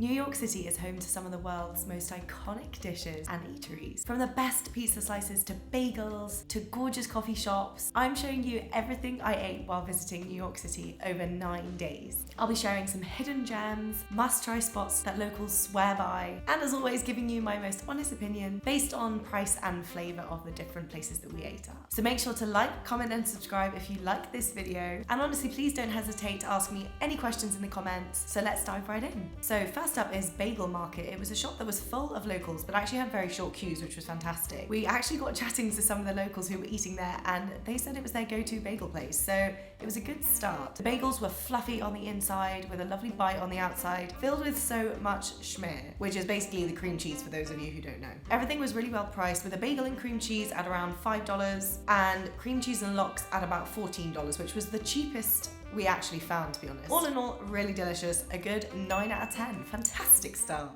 New York City is home to some of the world's most iconic dishes and eateries. From the best pizza slices to bagels to gorgeous coffee shops, I'm showing you everything I ate while visiting New York City over 9 days. I'll be sharing some hidden gems, must-try spots that locals swear by, and as always giving you my most honest opinion based on price and flavour of the different places that we ate at. So make sure to like, comment and subscribe if you like this video, and honestly please don't hesitate to ask me any questions in the comments, so let's dive right in. So first up is Bagel Market. It was a shop that was full of locals but actually had very short queues, which was fantastic. We actually got chatting to some of the locals who were eating there and they said it was their go-to bagel place, so it was a good start. The bagels were fluffy on the inside with a lovely bite on the outside, filled with so much schmear, which is basically the cream cheese for those of you who don't know. Everything was really well priced, with a bagel and cream cheese at around $5 and cream cheese and lox at about $14, which was the cheapest we actually found, to be honest. All in all, really delicious. A good 9 out of 10. Fantastic start.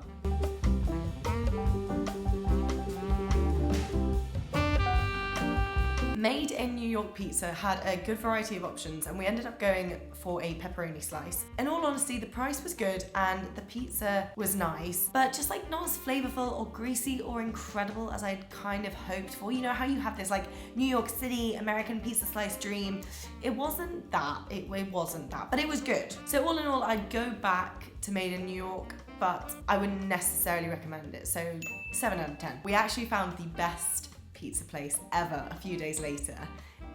Made in New York Pizza had a good variety of options and we ended up going for a pepperoni slice. In all honesty, the price was good and the pizza was nice, but just like not as flavorful or greasy or incredible as I'd kind of hoped for. You know how you have this like New York City American pizza slice dream? It wasn't that, it wasn't that, but it was good. So all in all, I'd go back to Made in New York, but I wouldn't necessarily recommend it. So 7 out of 10. We actually found the best pizza place ever a few days later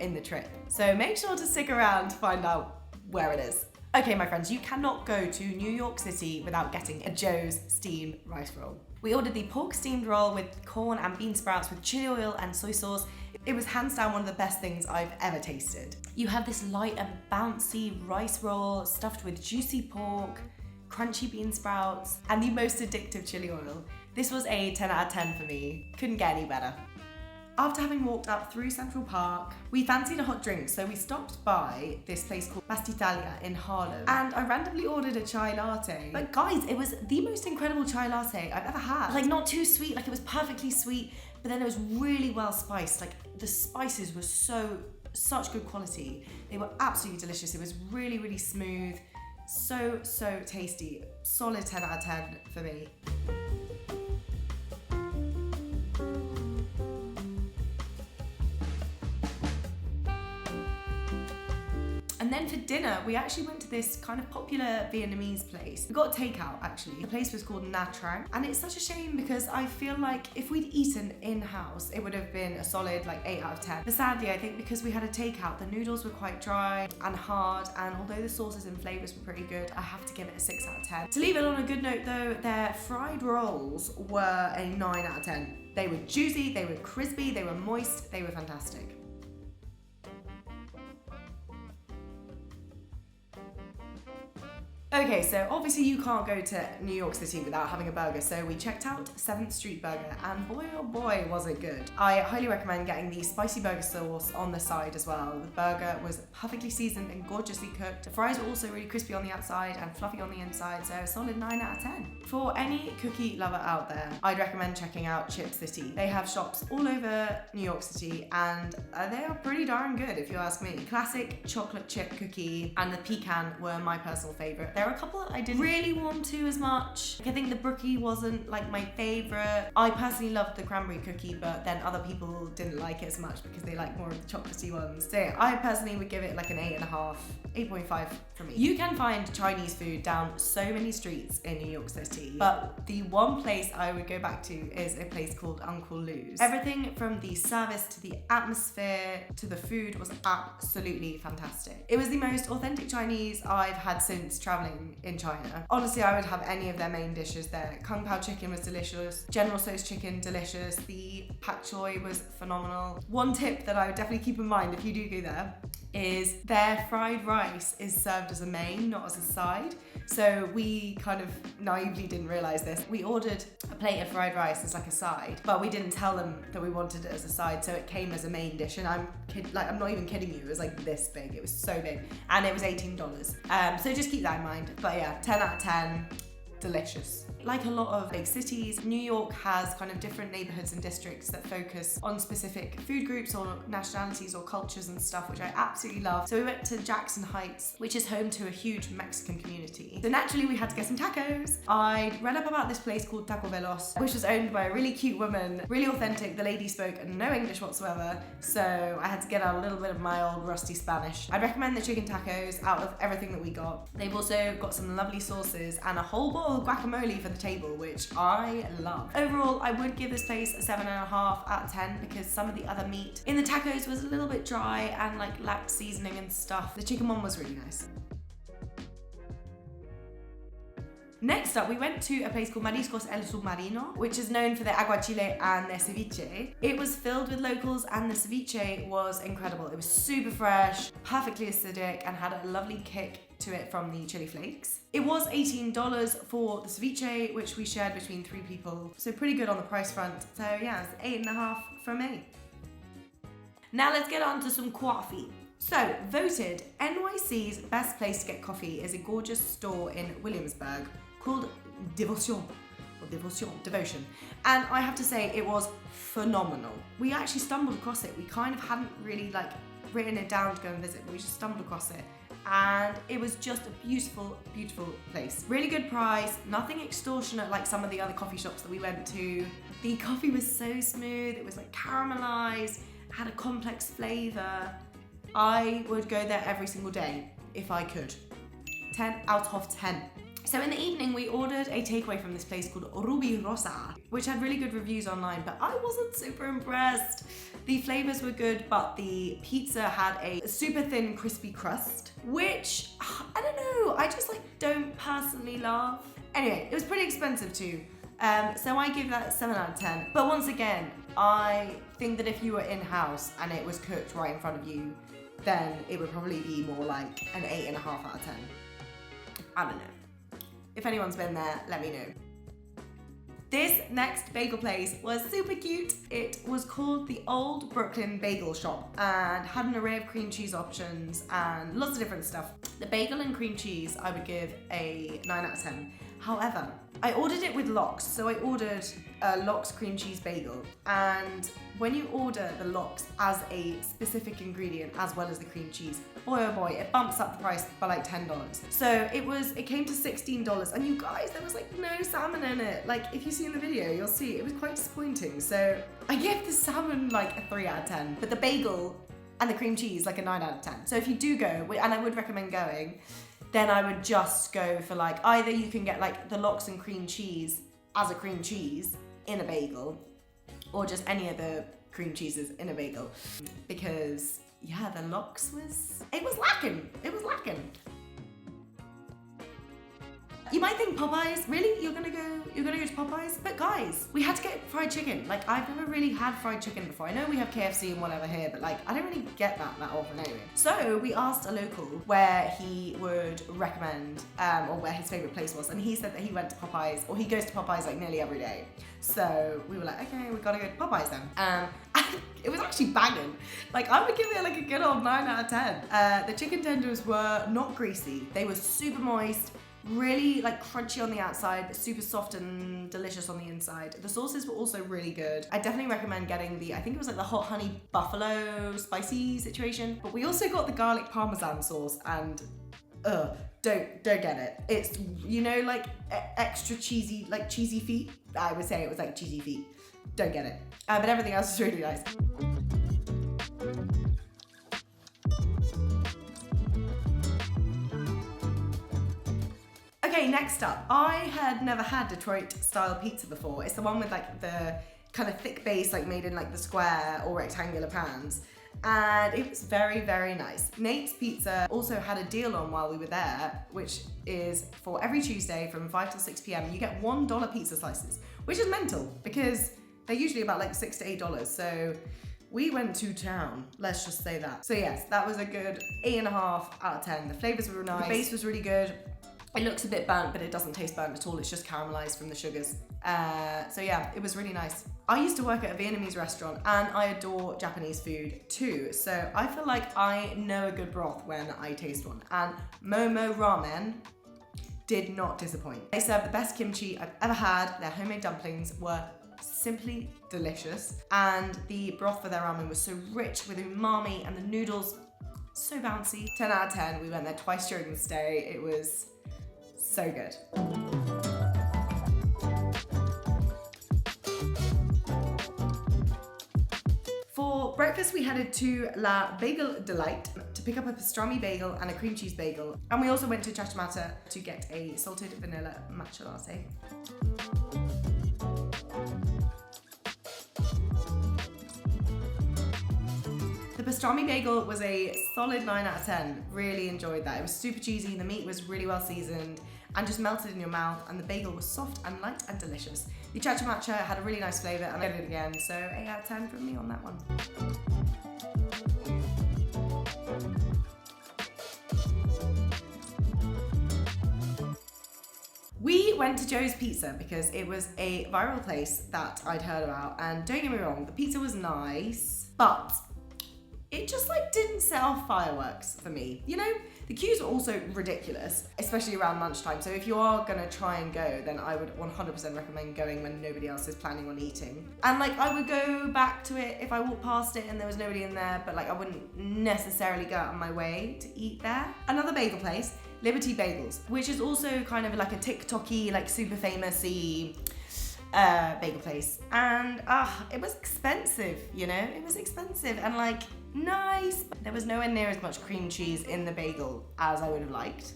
in the trip. So make sure to stick around to find out where it is. Okay, my friends, you cannot go to New York City without getting a Joe's steamed rice roll. We ordered the pork steamed roll with corn and bean sprouts with chili oil and soy sauce. It was hands down one of the best things I've ever tasted. You have this light and bouncy rice roll stuffed with juicy pork, crunchy bean sprouts, and the most addictive chili oil. This was a 10 out of 10 for me. Couldn't get any better. After having walked up through Central Park, we fancied a hot drink, so we stopped by this place called Pastitalia in Harlem, and I randomly ordered a chai latte. But guys, it was the most incredible chai latte I've ever had. Like, not too sweet, like it was perfectly sweet, but then it was really well spiced. Like, the spices were such good quality. They were absolutely delicious. It was really, really smooth, so tasty. Solid 10 out of 10 for me. And then for dinner, we actually went to this kind of popular Vietnamese place. We got takeout, actually. The place was called Nha Trang. And it's such a shame because I feel like if we'd eaten in-house, it would have been a solid like 8 out of 10. But sadly, I think because we had a takeout, the noodles were quite dry and hard. And although the sauces and flavors were pretty good, I have to give it a 6 out of 10. To leave it on a good note though, their fried rolls were a 9 out of 10. They were juicy, they were crispy, they were moist, they were fantastic. Okay, so obviously you can't go to New York City without having a burger, so we checked out 7th Street Burger, and boy oh boy was it good. I highly recommend getting the spicy burger sauce on the side as well. The burger was perfectly seasoned and gorgeously cooked. The fries were also really crispy on the outside and fluffy on the inside, so a solid 9 out of 10. For any cookie lover out there, I'd recommend checking out Chip City. They have shops all over New York City and they are pretty darn good if you ask me. Classic chocolate chip cookie and the pecan were my personal favourite. There are a couple that I didn't really want to as much. Like, I think the brookie wasn't like my favourite. I personally loved the cranberry cookie, but then other people didn't like it as much because they like more of the chocolatey ones. So yeah, I personally would give it like an 8.5, 8.5 for me. You can find Chinese food down so many streets in New York City, but the one place I would go back to is a place called Uncle Lou's. Everything from the service to the atmosphere to the food was absolutely fantastic. It was the most authentic Chinese I've had since traveling in China. Honestly, I would have any of their main dishes there. Kung Pao chicken was delicious. General Tso's chicken, delicious. The pak choi was phenomenal. One tip that I would definitely keep in mind if you do go there is their fried rice is served as a main, not as a side. So we kind of naively didn't realize this. We ordered a plate of fried rice as like a side, but we didn't tell them that we wanted it as a side, so it came as a main dish. And I'm not even kidding you, it was like this big. It was so big, and it was $18. So just keep that in mind. But yeah, 10 out of 10, delicious. like a lot of big cities, New York has kind of different neighborhoods and districts that focus on specific food groups or nationalities or cultures and stuff, which I absolutely love. So we went to Jackson Heights, which is home to a huge Mexican community. So naturally we had to get some tacos. I read up about this place called Taco Veloz, which was owned by a really cute woman, really authentic. The lady spoke no English whatsoever, so I had to get out a little bit of my old rusty Spanish. I'd recommend the chicken tacos out of everything that we got. They've also got some lovely sauces and a whole bowl of guacamole for the table, which I love. Overall, I would give this place a 7.5 out of 10 because some of the other meat in the tacos was a little bit dry and like lacked seasoning and stuff. The chicken one was really nice. Next up, we went to a place called Mariscos el Submarino, which is known for their aguachile and their ceviche. It was filled with locals and the ceviche was incredible. It was super fresh, perfectly acidic, and had a lovely kick to it from the chili flakes. It was $18 for the ceviche, which we shared between 3 people. So pretty good on the price front. So yeah, it's 8.5 from me. Now let's get on to some coffee. So, voted NYC's best place to get coffee is a gorgeous store in Williamsburg called Devocion. Devocion. And I have to say, it was phenomenal. We actually stumbled across it. We kind of hadn't really like written it down to go and visit, but we just stumbled across it. And it was just a beautiful, beautiful place. Really good price, nothing extortionate like some of the other coffee shops that we went to. The coffee was so smooth, it was like caramelized, had a complex flavor. I would go there every single day if I could. 10 out of 10. So in the evening, we ordered a takeaway from this place called Rubirosa, which had really good reviews online, but I wasn't super impressed. The flavors were good, but the pizza had a super thin, crispy crust, which, I don't know, I just like don't personally love. Anyway, it was pretty expensive too. So I give that 7 out of 10. But once again, I think that if you were in-house and it was cooked right in front of you, then it would probably be more like an 8.5 out of 10. I don't know. If anyone's been there, let me know. This next bagel place was super cute. It was called the Old Brooklyn Bagel Shop and had an array of cream cheese options and lots of different stuff. The bagel and cream cheese, I would give a 9 out of 10. However, I ordered it with lox, so I ordered a lox cream cheese bagel, and when you order the lox as a specific ingredient as well as the cream cheese, boy oh boy, it bumps up the price by like $10. So it came to $16, and you guys, there was like no salmon in it. Like if you see in the video, you'll see it was quite disappointing. So I gave the salmon like a 3 out of 10, but the bagel and the cream cheese like a 9 out of 10. So if you do go, and I would recommend going, then I would just go for like, either you can get like the lox and cream cheese as a cream cheese in a bagel, or just any of the cream cheeses in a bagel. Because yeah, the lox was lacking. It was lacking. You might think Popeyes, really? You're gonna go to Popeyes? But guys, we had to get fried chicken. Like, I've never really had fried chicken before. I know we have KFC and whatever here, but like, I don't really get that often anyway. So we asked a local where he would recommend, or where his favorite place was, and he said that he went to Popeyes, or he goes to Popeyes like nearly every day. So we were like, okay, we gotta go to Popeyes then. It was actually banging. Like, I would give it like a good old 9 out of 10. The chicken tenders were not greasy. They were super moist, really like crunchy on the outside, but super soft and delicious on the inside. The sauces were also really good. I definitely recommend getting I think it was like the hot honey buffalo spicy situation. But we also got the garlic parmesan sauce, and don't get it. It's, you know, like extra cheesy, like cheesy feet. I would say it was like cheesy feet. Don't get it. But everything else is really nice. Okay, next up, I had never had Detroit style pizza before. It's the one with like the kind of thick base, like made in like the square or rectangular pans. And it was very, very nice. Nate's Pizza also had a deal on while we were there, which is for every Tuesday from 5 till 6 p.m. you get $1 pizza slices, which is mental because they're usually about like $6 to $8. So we went to town, let's just say that. So yes, that was a good 8.5 out of 10. The flavors were nice. The base was really good. It looks a bit burnt, but it doesn't taste burnt at all. It's just caramelized from the sugars. So yeah, it was really nice. I used to work at a Vietnamese restaurant and I adore Japanese food too. So I feel like I know a good broth when I taste one. And Momo Ramen did not disappoint. They served the best kimchi I've ever had. Their homemade dumplings were simply delicious, and the broth for their ramen was so rich with umami, and the noodles so bouncy. 10 out of 10. We went there twice during the stay. It was so good. For breakfast, we headed to La Bagel Delight to pick up a pastrami bagel and a cream cheese bagel. And we also went to Chachmata to get a salted vanilla matcha latte. The pastrami bagel was a solid 9 out of 10. Really enjoyed that. It was super cheesy, the meat was really well seasoned and just melted in your mouth, and the bagel was soft and light and delicious. The chacha matcha had a really nice flavour, and I did it again, so 8 out of 10 from me on that one. We went to Joe's Pizza because it was a viral place that I'd heard about, and don't get me wrong, the pizza was nice, but it just like didn't set off fireworks for me. You know, the queues were also ridiculous, especially around lunchtime. So if you are gonna try and go, then I would 100% recommend going when nobody else is planning on eating. And like I would go back to it if I walked past it and there was nobody in there, but like I wouldn't necessarily go out of my way to eat there. Another bagel place, Liberty Bagels, which is also kind of like a TikTok-y, like super famous-y bagel place. And it was expensive, you know? It was expensive and like nice, but there was nowhere near as much cream cheese in the bagel as I would have liked,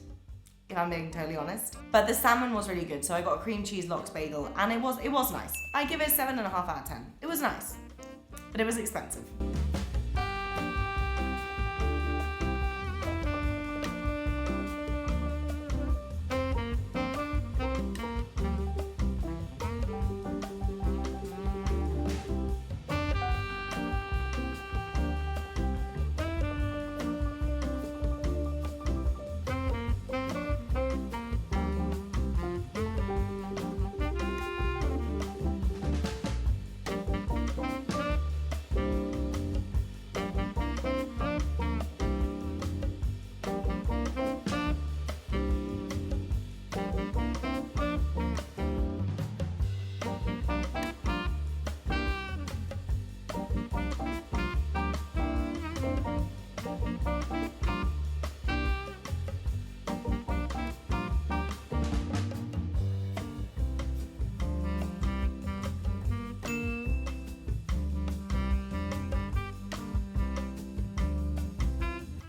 if I'm being totally honest. But the salmon was really good, so I got a cream cheese lox bagel, and it was nice. I give it 7.5 out of 10. It was nice, but it was expensive.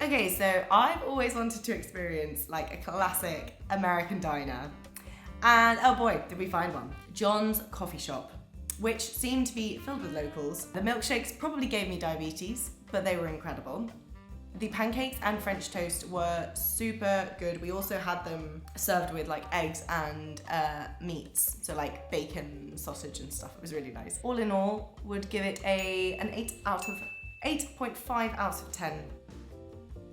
Okay, so I've always wanted to experience like a classic American diner, and oh boy, did we find one. John's Coffee Shop, which seemed to be filled with locals. The milkshakes probably gave me diabetes, but they were incredible. The pancakes and French toast were super good. We also had them served with like eggs and meats, so like bacon, sausage and stuff. It was really nice. All in all, would give it an 8.5 out of 10.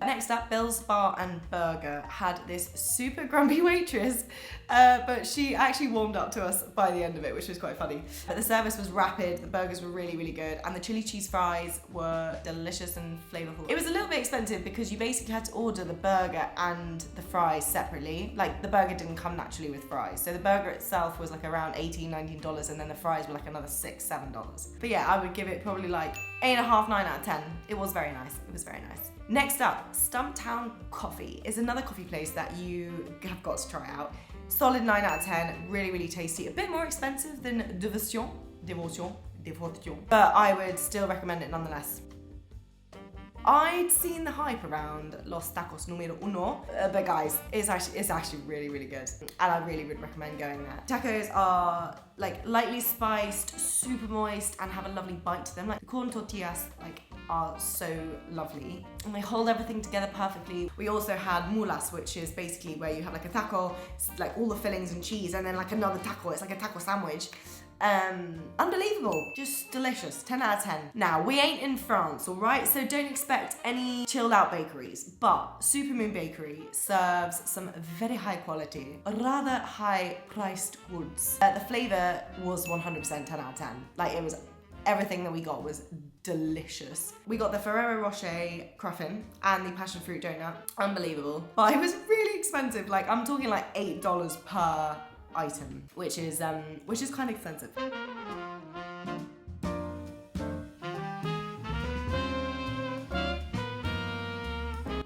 Next up, Bill's Bar and Burger had this super grumpy waitress, but she actually warmed up to us by the end of it, which was quite funny. But the service was rapid, the burgers were really, really good, and the chili cheese fries were delicious and flavorful. It was a little bit expensive because you basically had to order the burger and the fries separately. Like the burger didn't come naturally with fries, so the burger itself was like around $18, $19, and then the fries were like another $6, $7. But yeah, I would give it probably like 8.5, 9 out of 10. It was very nice. It was very nice. Next up, Stumptown Coffee is another coffee place that you have got to try out. Solid 9 out of 10, really, really tasty. A bit more expensive than Devocion, but I would still recommend it nonetheless. I'd seen the hype around Los Tacos No1, but guys, it's actually really, really good, and I really would recommend going there. Tacos are like lightly spiced, super moist, and have a lovely bite to them. Like the corn tortillas, like are so lovely, and they hold everything together perfectly. We also had mulas, which is basically where you have like a taco, like all the fillings and cheese, and then like another taco. It's like a taco sandwich. Unbelievable, just delicious. 10 out of 10. Now, we ain't in France, all right? So don't expect any chilled out bakeries, but Supermoon Bakery serves some very high quality, rather high priced goods. The flavor was 100% 10 out of 10. Like it was everything that we got was delicious. We got the Ferrero Rocher Cruffin and the passion fruit donut. Unbelievable. But it was really expensive. Like, I'm talking like $8 per item, which is kind of expensive.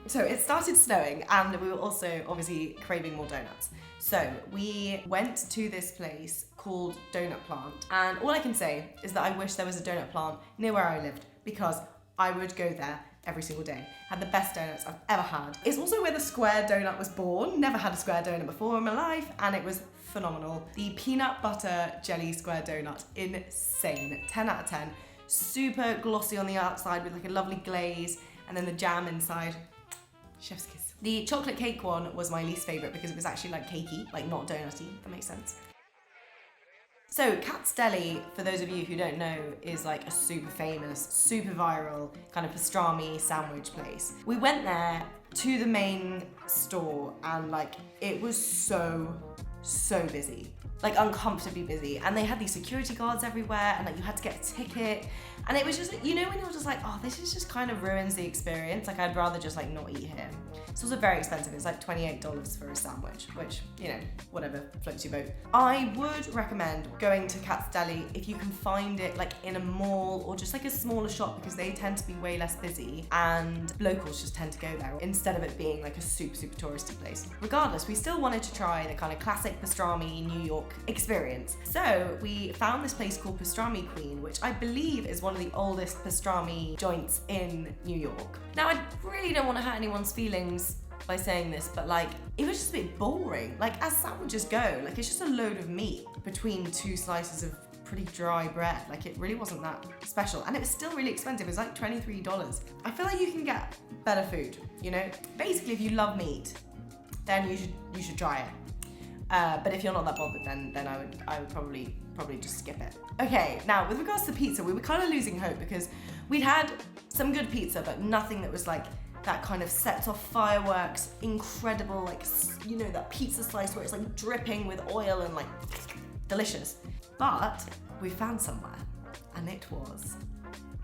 So it started snowing and we were also obviously craving more donuts. So we went to this place called Donut Plant, and all I can say is that I wish there was a donut plant near where I lived, because I would go there every single day. Had the best donuts I've ever had. It's also where the square donut was born. Never had a square donut before in my life, and it was phenomenal. The peanut butter jelly square donut, insane. 10 out of 10. Super glossy on the outside with like a lovely glaze, and then the jam inside. Chef's kiss. The chocolate cake one was my least favourite because it was actually like cakey, like not donutty, if that makes sense. So Kat's Deli, for those of you who don't know, is like a super famous, super viral kind of pastrami sandwich place. We went there to the main store and like it was so busy. Like uncomfortably busy, and they had these security guards everywhere, and like you had to get a ticket, and it was just, you know, when you're just like, oh, this is just kind of ruins the experience. Like, I'd rather just like not eat here. It's also very expensive. It's like $28 for a sandwich, which, you know, whatever, floats your boat. I would recommend going to Kat's Deli if you can find it like in a mall or just like a smaller shop, because they tend to be way less busy and locals just tend to go there instead of it being like a super touristy place. Regardless, we still wanted to try the kind of classic pastrami New York experience. So we found this place called Pastrami Queen, which I believe is one of the oldest pastrami joints in New York. Now, I really don't want to hurt anyone's feelings by saying this, but like, it was just a bit boring. Like, as sandwiches go, like, it's just a load of meat between two slices of pretty dry bread. Like, it really wasn't that special, and it was still really expensive. It was like $23. I feel like you can get better food, you know? Basically, if you love meat, then you should try it. But if you're not that bothered, then I would probably just skip it. Okay, now with regards to pizza, we were kind of losing hope because we'd had some good pizza, but nothing that was like that kind of sets off fireworks, incredible, like, you know, that pizza slice where it's like dripping with oil and like delicious. But we found somewhere, and it was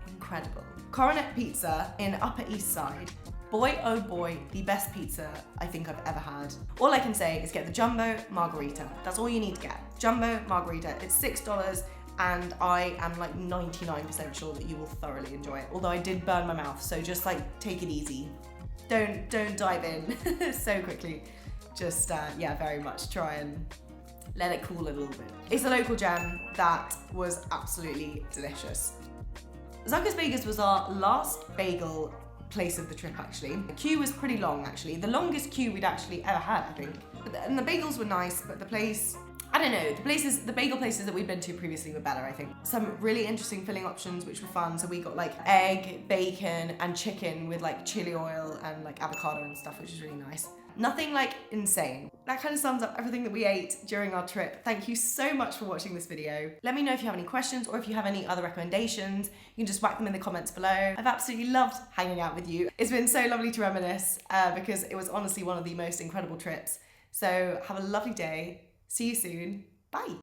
incredible. Koronet Pizza in Upper East Side. Boy, oh boy, the best pizza I think I've ever had. All I can say is get the jumbo margarita. That's all you need to get. Jumbo margarita. It's $6, and I am like 99% sure that you will thoroughly enjoy it. Although I did burn my mouth, so just like take it easy. Don't dive in so quickly. Just yeah, very much try and let it cool a little bit. It's a local gem that was absolutely delicious. Zuckers Bagels was our last bagel place of the trip, actually. The queue was pretty long, actually. The longest queue we'd actually ever had, I think. And the bagels were nice, but the place, I don't know, the bagel places that we'd been to previously were better, I think. Some really interesting filling options, which were fun. So we got like egg, bacon, and chicken with like chili oil and like avocado and stuff, which is really nice. Nothing like insane. That kind of sums up everything that we ate during our trip. Thank you so much for watching this video. Let me know if you have any questions or if you have any other recommendations. You can just whack them in the comments below. I've absolutely loved hanging out with you. It's been so lovely to reminisce because it was honestly one of the most incredible trips. So have a lovely day. See you soon. Bye.